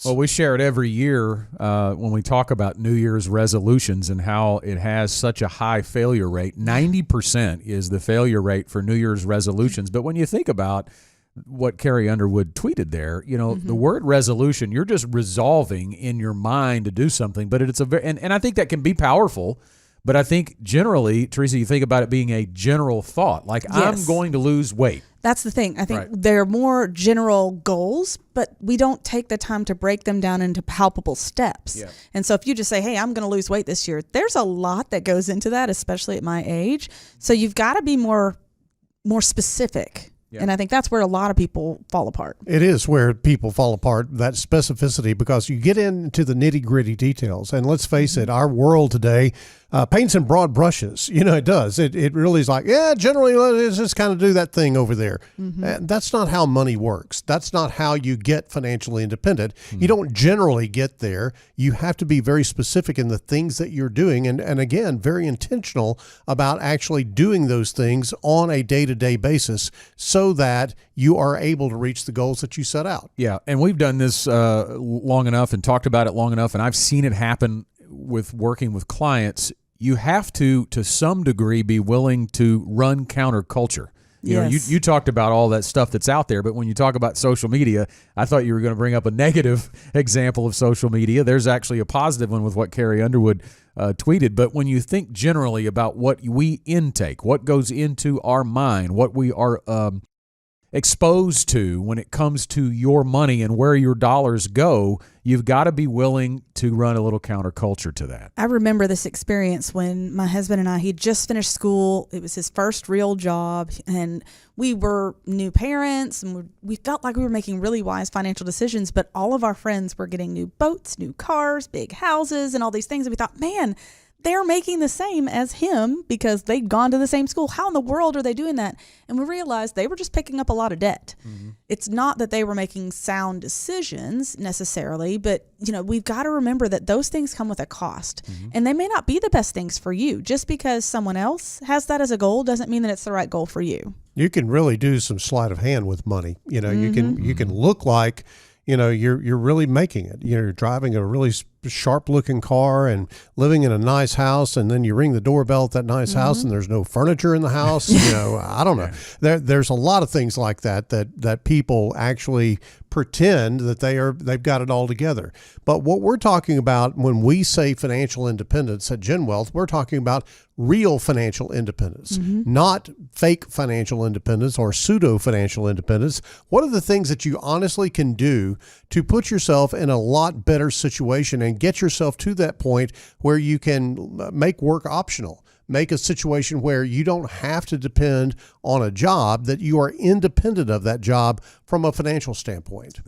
independence. Well, we share it every year when we talk about New Year's resolutions and how it has such a high failure rate. 90% is the failure rate for New Year's resolutions. But when you think about what Carrie Underwood tweeted there, the word resolution, you're just resolving in your mind to do something. But it's and I think that can be powerful. But I think generally, Teresa, you think about it being a general thought, like I'm going to lose weight. That's the thing. I think they're more general goals, but we don't take the time to break them down into palpable steps. Yeah. And so if you just say, hey, I'm going to lose weight this year, there's a lot that goes into that, especially at my age. So you've got to be more specific. Yeah. And I think that's where a lot of people fall apart. It is where people fall apart, that specificity, because you get into the nitty-gritty details. And let's face it, our world today paints in broad brushes. It does. It really is like, generally, let's just kind of do that thing over there. And that's not how money works. That's not how you get financially independent. You don't generally get there. You have to be very specific in the things that you're doing. And again, very intentional about actually doing those things on a day-to-day basis so that you are able to reach the goals that you set out. Yeah, and we've done this long enough and talked about it long enough, and I've seen it happen with working with clients. You have to some degree, be willing to run counterculture. You talked about all that stuff that's out there, but when you talk about social media, I thought you were going to bring up a negative example of social media. There's actually a positive one with what Carrie Underwood tweeted. But when you think generally about what we intake, what goes into our mind, what we are exposed to when it comes to your money and where your dollars go, you've got to be willing to run a little counterculture to that. I remember this experience when my husband and I, he'd just finished school. It was his first real job, and we were new parents, and we felt like we were making really wise financial decisions, but all of our friends were getting new boats, new cars, big houses, and all these things. And we thought, man, they're making the same as him because they'd gone to the same school. How in the world are they doing that? And we realized they were just picking up a lot of debt. It's not that they were making sound decisions necessarily, but we've got to remember that those things come with a cost, and they may not be the best things for you. Just because someone else has that as a goal doesn't mean that it's the right goal for you. You can really do some sleight of hand with money. You can look like you're really making it. You're driving a really sharp looking car and living in a nice house, and then you ring the doorbell at that nice house and there's no furniture in the house. I don't know. There's a lot of things like that people actually pretend that they've got it all together. But what we're talking about when we say financial independence at GenWealth, we're talking about real financial independence, not fake financial independence or pseudo financial independence. What are the things that you honestly can do to put yourself in a lot better situation and get yourself to that point where you can make work optional? Make a situation where you don't have to depend on a job, that you are independent of that job from a financial standpoint.